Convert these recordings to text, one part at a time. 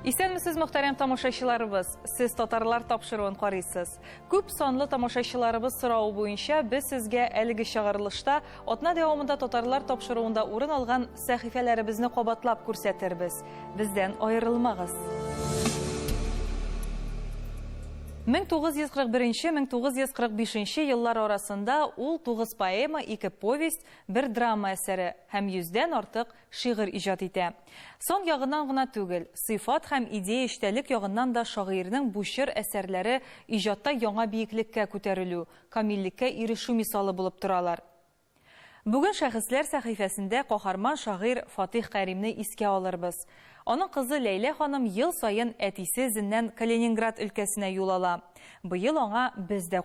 Исәнмесез, мөхтәрәм тамашачыларыбыз, сез татарлар тапшыруын карыйсыз. Күп санлы тамашачыларыбыз сорауы буенча без сезгә әлеге чыгарылышта атна дәвамында татарлар тапшыруында урын алган сәхифәләребезне кабатлап күрсәтербез. Бездән аерылмагыз. 1941-1945 еллар арасында ул 9 поэма, 2 повесть, 1 драма әсәре һәм 100дән артык шигырь иҗат итә. Сон ягыннан гына түгел, сыйфат һәм идея эчтәлек ягыннан да шагыйрьнең бу чор әсәрләре иҗатта яңа биеклеккә күтәрелү, камиллеккә ирешү мисалы булып торалар. Бүген шәхесләр сәхифәсендә каһарман шагыйрь Фатих Кәримне искә алырбыз. Аның кызы Ләйлә ханым ел сайын әтисе эзеннән Калининград өлкәсенә юл ала. Быел аңа без дә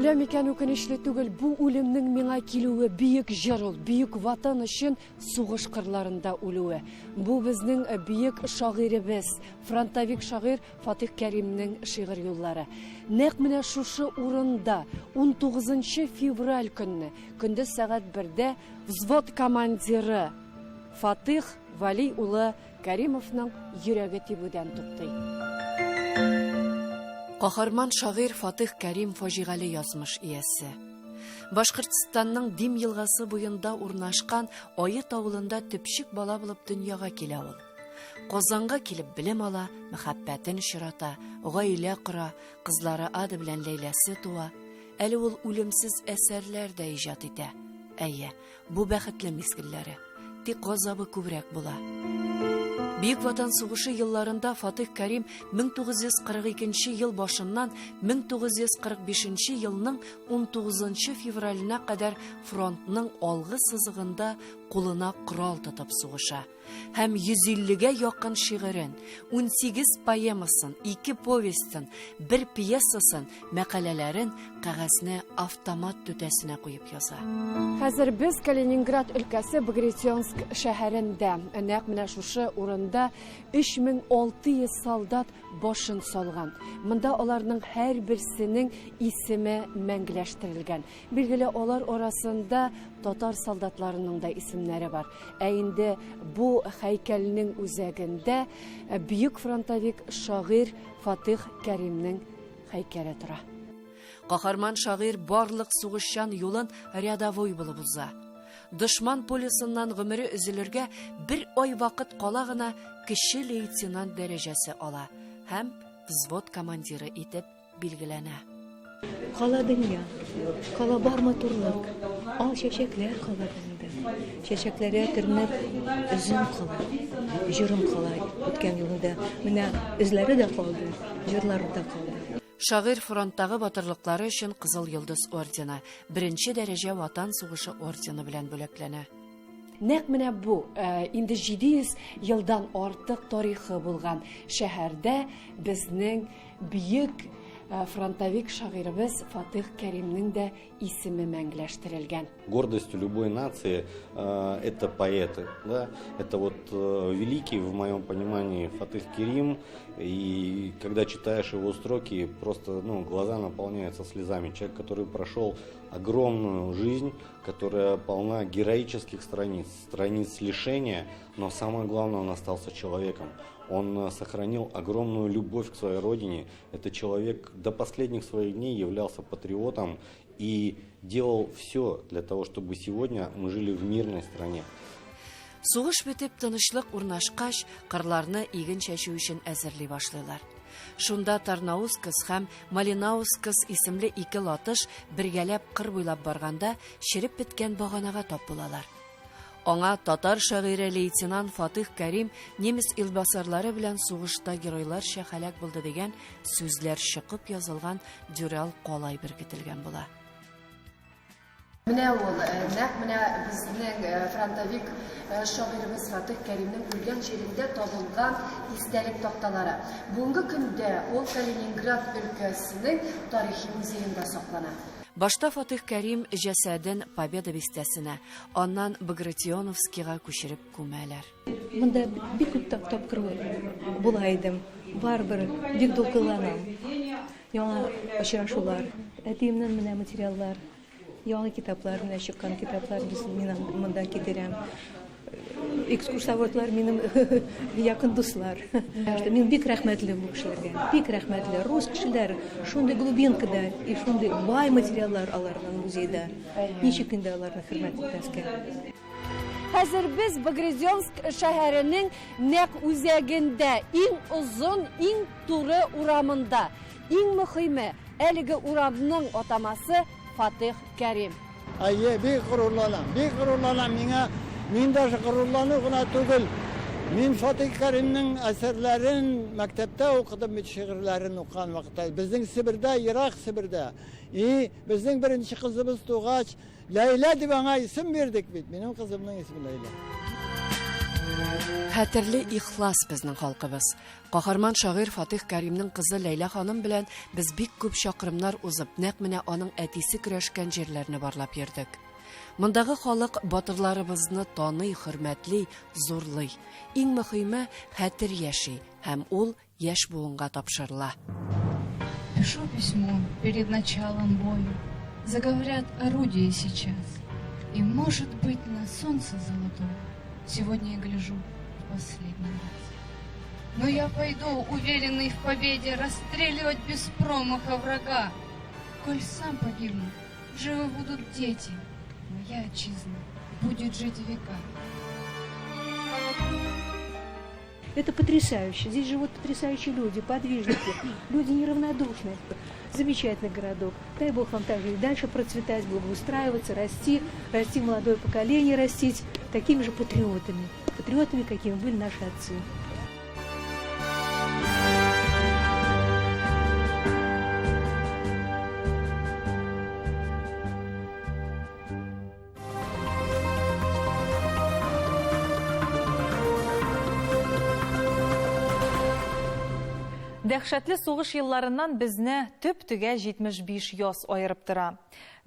Үлем икән үкенечле түгел, бу үлемнең миңа килүе бийек җыр ул, бийек ватан өчен сугыш кырларында үлүе. Бу безнең бийек шагыйребез, фронтовик шагыйрь Фатих Кәримнең шигырь юллары. Нәкъ менә шушы урында 19 февраль көндез сәгать 1дә взвод командиры Фатих Вали улы Кәримовның йөрәге тибүдән туктый. Каһарман шагыйрь Фатих Кәрим фаҗигале язмыш иясе. Башкортстанның Дим елгасы буенда урнашкан Айыт авылында төпчек бала булып дөньяга килә ул. Казанга килеп белем ала, мәхәббәтен очрата, гаилә кора, кызлары Ада белән Ләйләсе туа. Әле ул үлемсез әсәрләр дә иҗат итә. Әйе, бу бәхетле мизгелләре. Тик газабы күбрәк була. Бийек ватан сугышы елларында Фатих Кәрим 1942 ел башыннан 1945 елның 19 февраленә кадәр фронтның алгы сызыгында кулына корал тотып сугыша. Һәм 150гә якын шигырен, 18 поэмасын, 2 повестен, 1 пьесасын, мәкаләләрен кәгазьне автомат түтәсенә куеп яза. Хәзер без Калининград өлкәсе Багратионск шәһәрендә, нәкъ менә шушы урында 3600 солдат башын салган. Монда аларның һәр берсенең исеме мәңгеләштерелгән. Билгеле, алар арасында татар солдатларының да исемнәре бар. Ә инде бу һәйкәлнең үзәгендә бийек фронтовик шагыйрь Фатих Кәримнең һәйкәле тора. Каһарман шагыйрь барлык сугышчан юлын рядовой булып уза. Дошман полисыннан гомере өзелергә 1 ай вакыт кала гына кече лейтенант дәрәҗәсе ала һәм взвод командиры итеп билгеләнә. Кала дөнья, кала бар матурлык, ал чәчәкләр кала инде. Чәчәкләргә төрнеп үзем кала, җырым кала. Үткән елда менә эзләре дә калды, җырлары да калды. Шагыйрь фронттагы батырлыклары өчен Кызыл йолдыз ордены, 1-нче дәрәҗә ватан сугышы ордены белән бүләкләнә. Нәкъ менә бу инде 700 елдан артык тарихы булган шәһәрдә безнең бийек фронтовик шагыйребез Фатих Кәримнең дә исеме мәңгеләштерелгән. Гордостью любой нации это поэты, да? Это вот великий, в моем понимании, Фатих Кәрим. И когда читаешь его строки, просто глаза наполняются слезами. Человек, который прошел огромную жизнь, которая полна героических страниц, страниц лишения, но самое главное, он остался человеком. Он сохранил огромную любовь к своей родине. Этот человек до последних своих дней являлся патриотом и делал все для того, чтобы сегодня мы жили в мирной стране. Сугыш бетеп тынычлык урнашкач, кырларны иген чәчү өчен әзерли башлыйлар. Шунда Тарнаускас һәм Малинаускас исемле 2 латыш бергәләп кыр буйлап барганда череп беткән баганага тап булалар. Аңа татар шагыйре лейтенант Фатих Кәрим немец илбасарлары белән сугышта геройларча һәлак булды дигән сүзләр чыгып язылган дюрал калай беркетелгән була. Менә ул, нәкъ менә безнең фронтовик шагыйребез Фатих Кәримнең үлгән җирендә табылган истәлек такталары. Бүгенге көндә ул Калининград өлкәсенең тарихи музеенда саклана. Башта Фатих Кәрим җәсәден Победа бистәсенә, аннан Багратионовскийга күчереп күмәләр. Монда бик күп тапкыр була идем. Барбер, бик дулкынланам. Яңа очрашулар, әтиемнән менә материаллар, яңа китаплар, менә чыккан китаплар мин монда китерәм. Экскурсоводлар минем якын дуслар. Мин бик рәхмәтле бу кешеләргә. Бик рәхмәтле рус кешеләр. Шундый глубинкада и шундый бай материаллар аларның музейда. Ничек инде аларны хөрмәт итәскә. Хәзер без Багратионовск шәһәренең нәкъ үзәгендә, иң узын, иң туры урамында. Иң мөһиме, әлеге урамның атамасы Фатих Кәрим. Бик горурланам миңа. Мин даже горурлану гына түгел. Мин Фатих Кәримнең әсәрләрен мәктәптә укыдым, шигырьләрен укыган вакытта. Безнең Сибирдә, Ирак Сибирдә. Безнең беренче кызыбыз тугач, Ләйлә дип аңа исем бирдек бит. Минем кызымның исеме Ләйлә. Хәтерле ихлас безнең халкыбыз. Каһарман шагыйрь Фатих Кәримнең кызы Ләйлә ханым белән без бик күп чакрымнар узып, нәкъ менә аның әтисе көрәшкән җирләрне барлап йөрдек. Мондагы халык батырларыбызны таный, хөрмәтли, зурлый. Иң мөһиме, хәтер яши һәм ул яшь буынга тапшырыла. Пишу письмо перед началом боя. Заговорят орудия сейчас. И, может быть, на солнце золотое сегодня я гляжу в последний раз. Но я пойду, уверенный в победе, расстреливать без промаха врага. Коль сам погибну, живы будут дети. Моя отчизна будет жить века. Это потрясающе. Здесь живут потрясающие люди, подвижники, люди неравнодушные. Замечательный городок. Дай Бог вам также и дальше процветать, благоустраиваться, расти молодое поколение, растить такими же патриотами, какими были наши отцы. Дәһшәтле сугыш елларыннан безне төп-төгә 75 яз айырып тора.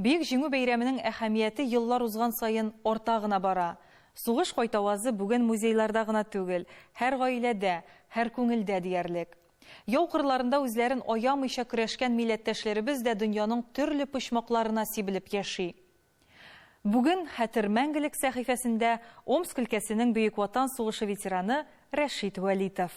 Бөек җиңү бәйрәменең әһәмияте еллар узган саен арта гына бара. Сугыш кайтавазы бүген музейларда гына түгел, һәр гаиләдә, һәр күңелдә диярлек. Яу кырларында үзләрен аямыйча көрәшкән милләттәшләребез дә дөньяның төрле почмакларына сибелеп яши. Бүген Хәтер мәңгелек сәхифәсендә Омск өлкәсенең Бөек Ватан сугышы ветераны Рәшит Вәлитов.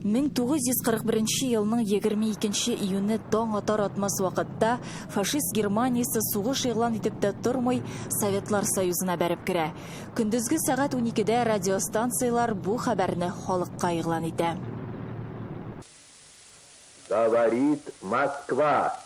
Мен 1941 елның 22 июне таң атар атмас вакытта фашист Германиясы сугыш игълан итеп тә тормый Советлар Союзына бәреп керә. Көндезге сәгать 12дә радиостанциялар бу хәбәрне халыкка игълан итә. Говорит Москва.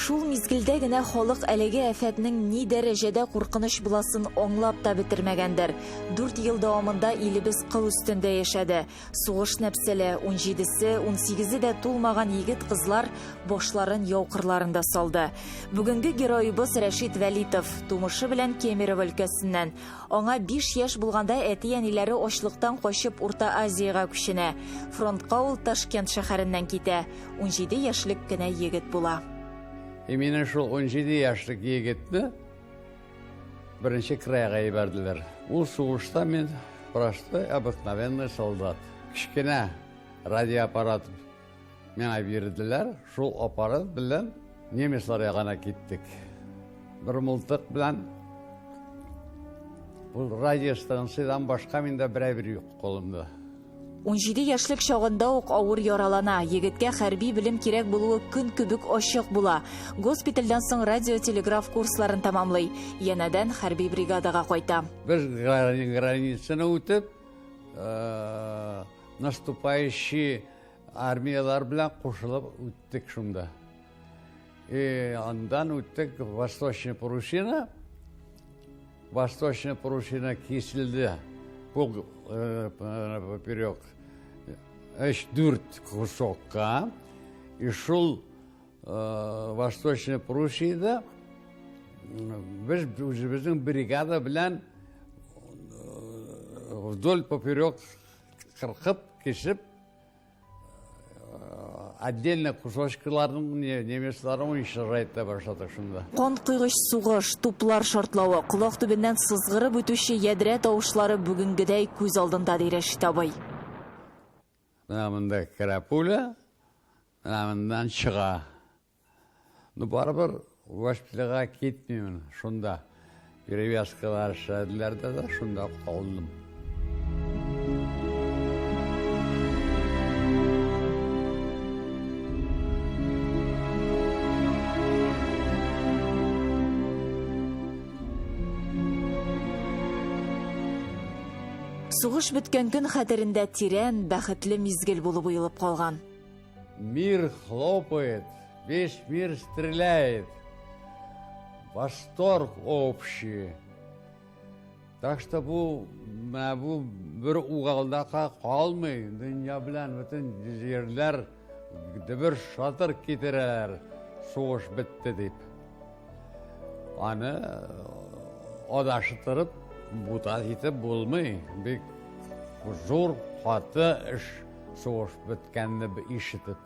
Шул мизгелдә генә халык әлеге афәтнең ни дәрәҗәдә куркыныч буласын аңлап та бетермәгәндер. 4 ел дәвамында илебез кыл өстендә яшәде. Сугыш нәпсәле 17-се, 18-е дә тулмаган егет-кызлар башларын яу кырларында салды. Бүгенге героебыз Рәшит Вәлитов тумышы белән Кемерово өлкәсеннән. Аңа 5 яшь булганда әти-әниләре ачлыктан качып Урта Азиягә күченә. Фронтка ул Ташкент шәһәреннән китә. 17 яшьлек кенә егет була. Менә шул 17 яшьлек егетне беренче крайга ибәрделәр. Ул сугышта мен простой обыкновенный солдат. Кичкенә радиоаппарат миңа бирделәр. Шул аппарат белән немецлар ягына киттек. Бер мылтык белән ул радиостанциyaдан башка миндә берәр юк колымда. 17 яшьлек чагында ук авыр яралана. Егеткә хәрби белем кирәк булуы көн күбек ачык була. Госпитальдан соң радиотелеграф курсларын тамамлый. Янәдән хәрби бригадага кайта. Без границаны үтеп, наступающий армиялар белән кушылып үттек шунда. Андан үттек Восточная Пруссия. Восточная Пруссия киселде. Бұл поперек 3-4 кусокка. И шул Восточная Пруссияда біздің бригада белән вдоль поперек кыркып кесіп, отдельно кусочкаларын немецларын уничтожайта башладык шунда. Кан кыйгыч сугыш, туплар шартлавы, колак төбеннән сызгырып үтүче ядрә тавышлары бүгенгедәй күз алдында диреши табый. Менә карапуля, менә чыга. Барыбер госпитальгә китмим шунда. Перевязкалар шәдләрдә дә шунда калдым. Сугыш беткән көн хәтерендә тирән, бәхетле мизгел булып уелып калган. Мир хлопает, весь мир стреляет. Восторг общий. Так что бу бер угалда калмый, дөнья белән бөтен җирләр бер шатыр китерәләр. Сугыш бетте дип. Аны адаштырып бута итеп булмый. Бик зур хаты эш сугыш беткәнне ишетеп.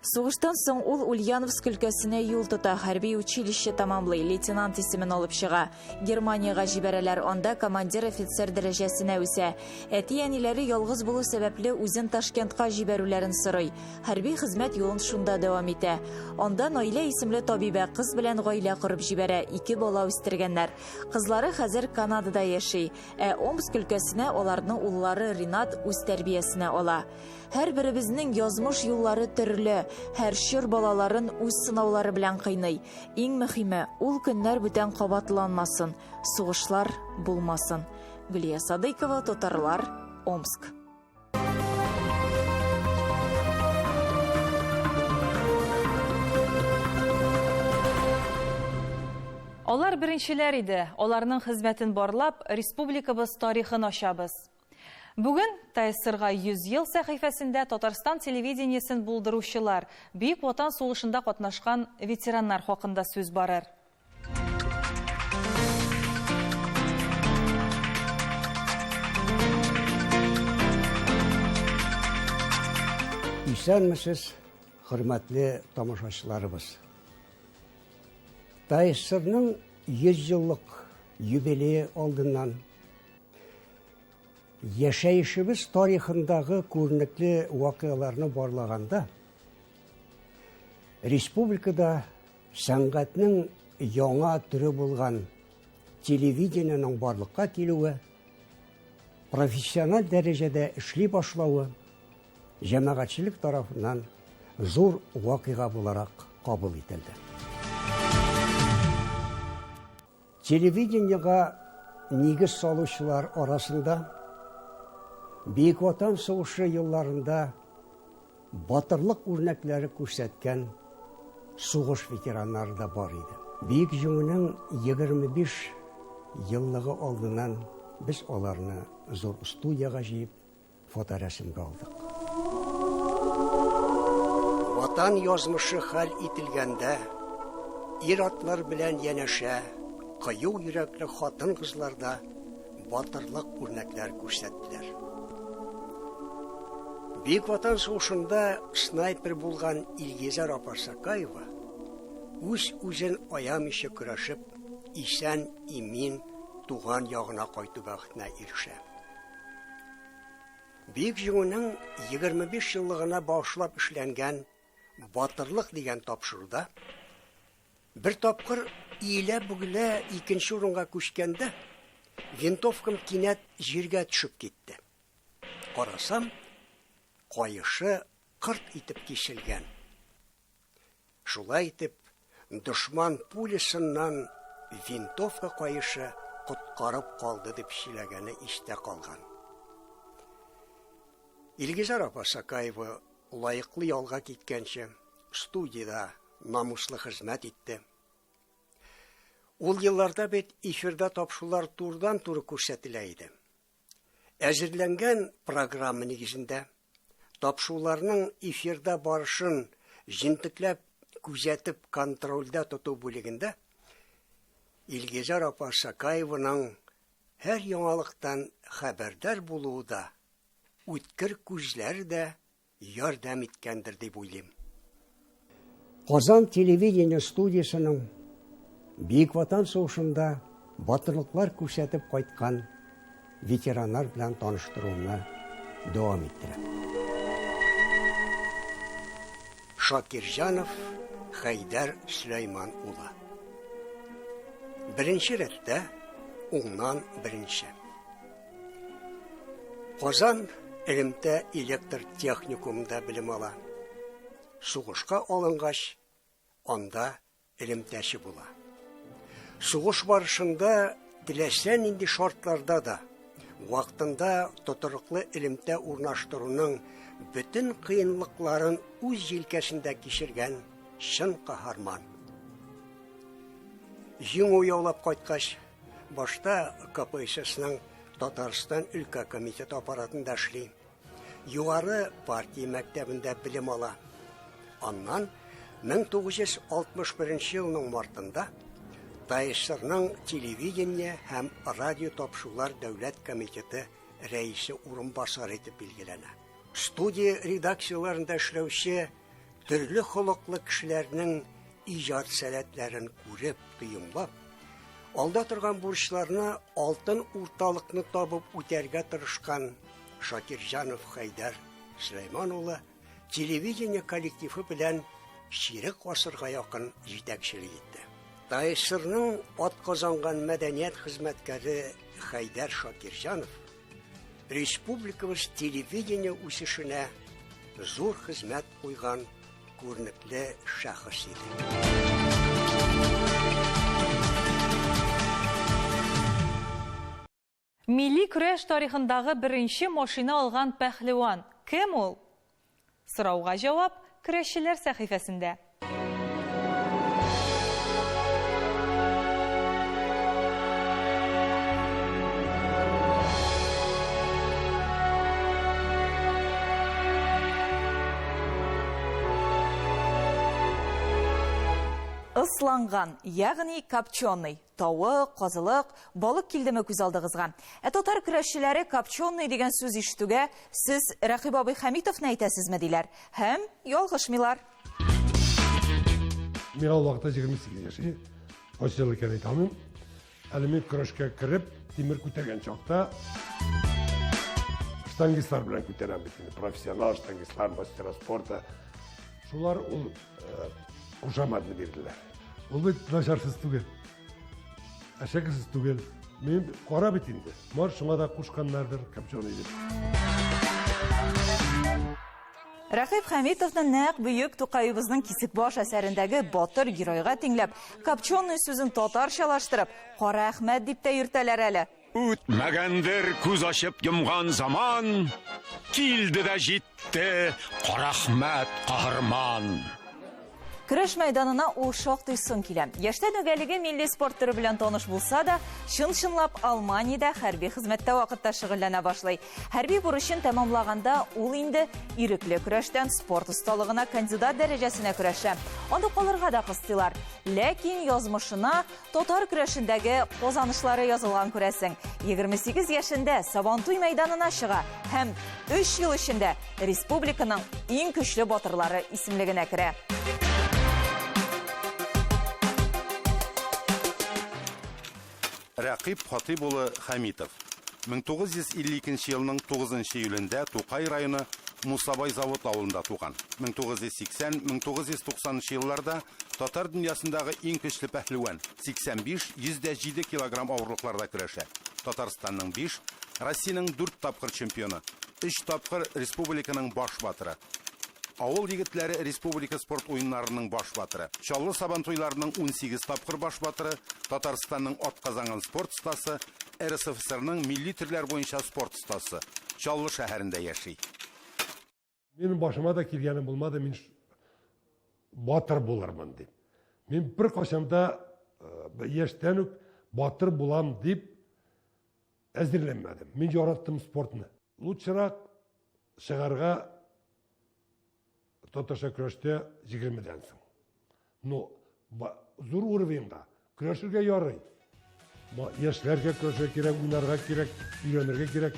Сугыштан соң ул Ульяновск өлкәсенә юл тота, хәрби училище тамамлый, лейтенант исемен алып чыга. Германияга җибәрәләр, анда командир офицер дәрәҗәсенә үсә. Әти-әниләре ялгыз булу сәбәпле үзен Ташкентка җибәрүләрен сорый. Хәрби хезмәт юлын шунда дәвам итә. Анда Наилә исемле табибә кыз белән гаилә корып җибәрә, 2 бала үстергәннәр. Кызлары хәзер Канадада яши, Омск өлкәсенә аларның уллары Ринат үз тәрбиясенә ала. Һәр беребезнең язмыш юллары төрле, һәр чор балаларын үз сынаулары белән кыйный. Иң мөһиме, ул көннәр бүтән кабатланмасын, сугышлар булмасын. Гөлия Садыкова, Татарлар, Омск. Алар беренчеләр иде. Аларның хезмәтен барлап, республикабыз тарихын ачабыз. Бүген ТСР-га 100 ел сәхифәсендә Татарстан телевидениесен булдыручылар, Бөек Ватан сугышында катнашкан ветераннар хакында сүз барыр. Исәнмесез, хөрмәтле тамашачыларыбыз. ТСР-ның 100 еллык юбилее алдыннан яшәешебез тарихындагы күренекле вакыйгаларны барлаганда, республикада сәнгатьнең яңа түрі булган телевидениенең барлыкка килүе, профессиональ дәрәҗәдә эшли башлауы җәмәгатьчелек тарафыннан зур вакыйга буларак кабул ителде. Телевидениега нигез салучылар арасында Бөек Ватан сугышы елларында батырлык үрнәкләре күрсәткән сугыш ветераннары да бар иде. Бөек җиңүнең 25 еллыгы алдыннан без аларны зур студияга җыеп фоторәсемгә алдык. Ватан язмышы хәл ителгәндә, ир-атлар белән янәшә, кыю йөрәкле хатын-кызларда батырлык үрнәкләр күрсәттеләр. Бөек Ватан сугышында снайпер булган Илгизар Апарсакаева үз-үзен аямыйча көрәшеп, исән имин туган ягына кайту бәхетенә ирешә. Бөек җиңүнең 25 еллыгына башлап эшләнгән батырлык дигән тапшыруда бер тапкыр иелә-бүгелә икенче урынга күчкәндә винтовкам кинәт җиргә төшеп китте. Карасам, кайышы кырт итеп киселгән. Шулай итеп, дошман пулесыннан винтовка кайышы коткарып калды дип сөйләгәне истә калган. Илгизар апа Сакаева лайыклы ялга киткәнче студияда намуслы хезмәт итте. Ул елларда бит эфирда тапшырулар турыдан-туры күрсәтелә иде. Әзерләнгән программа нигезендә тапшыруларның эфирда барышын җентекләп күзәтеп контрольдә тоту бүлегендә Илгизар апа Сакаеваның һәр яңалыктан хәбәрдар булуы да, үткер күзләре дә ярдәм иткәндер дип уйлыйм. Казан телевидение студиясының Бөек Ватан сугышында батырлыклар күрсәтеп кайткан ветераннар белән таныштыруны дәвам иттерә. Шакирҗанов Хайдар Сөләйман улы. Беренче рәттә уңнан беренче. Казан Элемтә электр техникумында белем ала. Сугышка алынгач, анда элемтәче була. Сугыш барышында теләсә нинди шартларда да вакытында тотырлыклы элемтә урнаштыруның бөтен кыенлыкларын үз җилкәсендә кичергән чын каһарман. Җиңү яулап кайткач, башта КПССның Татарстан өлкә комитет аппаратында эшли. Югары партия мәктәбендә белем ала. Аннан 1961 елның мартында ТССРның телевидение һәм радио тапшырулар дәүләт комитеты рәисе урынбасары итеп билгеләнә. Студия редакцияларында эшләүче төрле холыклы кешеләрнең иҗат сәләтләрен күреп, тыйымлап, алда торган бурычларны алтын урталыкны табып үтәргә тырышкан Шакирҗанов Хайдар Сөләйман улы телевидение коллективы белән ширек гасырга якын җитәкчелек итте. ТССРның атказанган мәдәният хезмәткәре Хайдар Шакирҗанов республикабыз телевидение үсешенә зур хезмәт куйган күренекле шәхес иде. Милли көрәш тарихындагы беренче машина алган пәһлеван кем ул? Сорауга җавап көрәшчеләр сәхифәсендә. Ысланган, ягъни копченый. Тавык, казылык, балык килдеме күз алдыгызга. Татар көрәшчеләре копченый дигән сүз ишетүгә, сез Рәхип абый Хәмитовны әйтәсезме диләр? Һәм ялгышмыйлар. Мин ул вакытта 28 яшь. Ачылык әйтәмен. Әле мин көрәшкә кирип, тимер күтәргән чакта штангистлар белән күтәрәм бит. Профессионал штангистлар, мастера спорта. Шулар ул кушаматны бирделәр. Ул бит начарсыз түгел. Әшәкесез түгел. Мин кара бит инде. Мар шуңа да кушканнардыр, копченый дип. Рәхип Хәмитовның нәкъ бөек Тукаебызның Кисек баш әсәрендәге батыр геройга тиңләп, копченый сүзен татарчалаштырып, Кара Әхмәт дип тә йөртәләр әле. Үтмәгәндер күз ачып йомган заман, килде дә җитте Кара Әхмәт каһарман. Көрәш мәйданына ул шактый соң килә. Яшьтән үгәлеге милли спорт төры белән таныш булса да, чын-чынлап Алманиядә хәрби хезмәттә вакытта шөгыльләнә башлый. Хәрби бурычын тәмамлаганда ул инде ирекле көрәштән спорт осталыгына кандидат дәрәҗәсенә көрәшә. Анда калырга да кыстыйлар. Ләкин язмышына татар көрәшендәге казанышлары язылган күрәсең. 28 яшендә Сабантуй мәйданына чыга һәм 3 ел эчендә республиканың иң көчле батырлары исемлегенә керә. Рәкыйп Хатыйп улы Хәмитов 1952 елның 9 июлендә Тукай районы Мусабай завод авылында туган. 1980-1990 елларда татар дөньясындагы иң көчле пәһлеван, 85-107 килограмм авырлыкларда көрәшә. Татарстанның 5, Россиянең 4 тапкыр чемпионы. 3 тапқыр республиканың баш батыры. Ауыл егетләре республика спорт ойыннарының баш батыры. Чаллы сабан туйларының 18 тапқыр баш батыры, Татарстанның атказанган спорт стасы, РСФСРның милли түрләр бойынша спорт стасы. Чаллы шәһәрендә яши. Менің башыма да келгені болмады, мен батыр болармын деп. Мен бір қашанда ештен үк батыр болам деп әзірленмедім. Мен жараттым спортны. Лучшырақ шығарға татарша күрәште 20-ден соң. Но зор уровеньда күрәшергә ярый. Яшьләргә көрәшергә кирәк, уйнарга кирәк, өйрәнергә кирәк.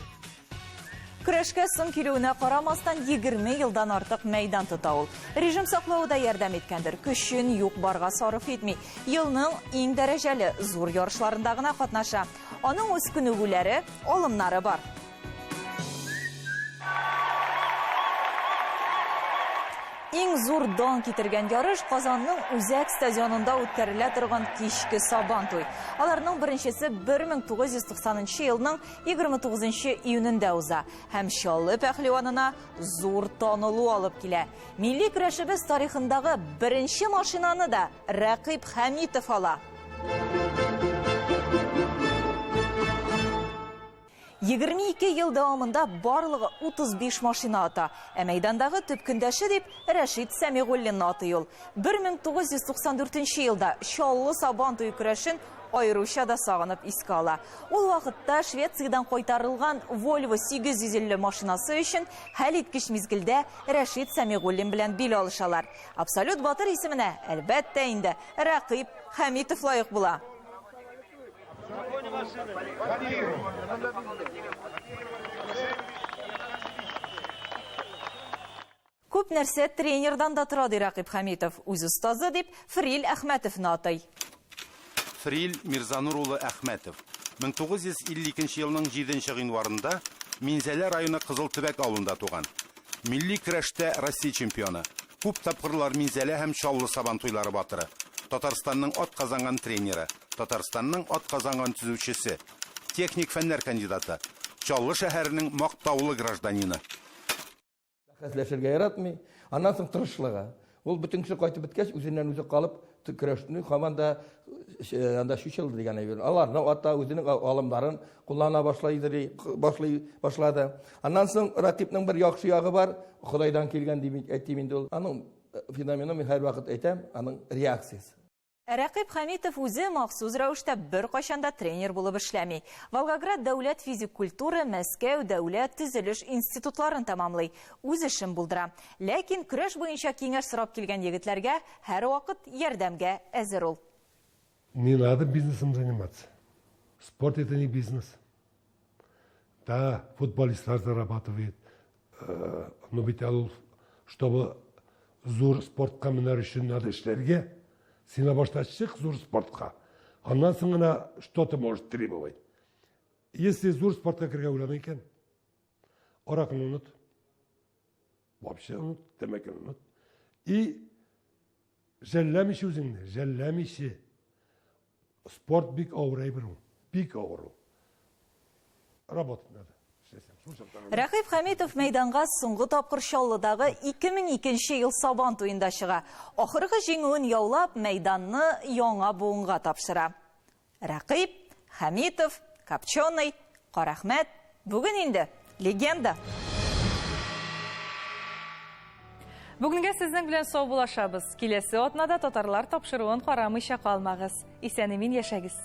Көрәшкә соң килүенә карамастан 20 елдан артык мәйдан тота ул. Режим саклауда ярдәм иткәндер. Көчен юк барга сарыф итми. Елның иң дәрәҗәле зур ярышларында гына катнаша. Аның үз күнегүләре, алымнары бар. Иң зур дан китергән ярыш Казанның Үзәк стадионында үткәрелә торган кичке сабан туй. Аларның беренчесе 1990 елның 29 июнендә уза. Һәм Чаллы пәһлеванына зур танылу алып килә. Милли көрәшебез тарихындагы беренче машинаны да Рәкыйп Хәмитов ала. 22 ел дәвамында барлыгы 35 машина ата. Ә мәйдандагы төп көндәше дип Рәшит Сәмигуллин атый ул. 1994 елда Чаллы сабан туй көрәшен айрыуча да сагынып искә ала. Ул вакытта Швециядән кайтарылган Volvo 850 машинасы өчен хәлиткеч мизгелдә Рәшит Сәмигуллин белән бил алышалар. Абсолют батыр исеменә әлбәттә инде Рәкыйп Хәмитов лаек була. Күп нәрсә тренердан да тора ди Рәкыйп Хәмитов. Үз остазы дип Фрил Әхмәтовны атый. Фрил Мирзанур улы Әхмәтов 1952 елның 7 гыйнварында Минзәлә районы Кызылтүбәк авылында туган. Милли көрәштә Россия чемпионы. Күп тапкырлар Минзәлә һәм Чаллы сабан туйлары батыры. Татарстанның атказанган тренеры, Татарстанның атказанган төзүчесе, техник фәннәр кандидаты, Чаллы шәһәренең мактаулы гражданины. Бәхәсләшергә яратмый, аннан соң тырышлыгы. Ул бүтән кеше кайтып беткәч, үзеннән үзе калып, көрәшне һаманда анда шушылды дигән әйбер. Аларны ата үзенең алымнарын куллана башлады. Аннан соң рәкыйпнең бер яхшы ягы бар, Худайдан килгән дип әйтим инде ул. Аның феномены һәр вакыт әйтәм, аның реакциясы. Рәкыйп Хәмитов үзе махсус рәвештә бер кайчанда тренер булып эшләми. Волгоград дәүләт физик культура, Мәскәү дәүләт төзелеш институтларын тәмамлый. Үз эшен булдыра. Ләкин көрәш буенча киңәш сорап килгән егетләргә һәр вакыт ярдәмгә әзер ул. Не надо бизнесом заниматься. Спорт это не бизнес. Да, футболисты зарабатывают. Но ведь чтобы зур спортка менәр өчен надо эшләргә. Сина башта чык зур спортка. Аннан соң гына что-то может требовать. Если зур спортка кергә уйламый икән, аракны унут. Вообще унут, тәмәкене унут. И жәлләмичә үзеңне, жәлләмичә. Спорт бик авыр әйбер ул. Бик авыр. Работать надо. Рәкыйп Хәмитов мәйданга соңгы тапкыр Чаллыдагы 2002 ел сабан туенда чыга. Ахыргы җиңүен яулап, мәйданны яңа буынга тапшыра. Рәкыйп Хәмитов, Копченый, Карахмәт, бүген инде легенда. Бүгенгә сезнең белән сау булашабыз. Киләсе атнада татарлар тапшыруын карамыйча калмагыз. Исән-имин яшәгез.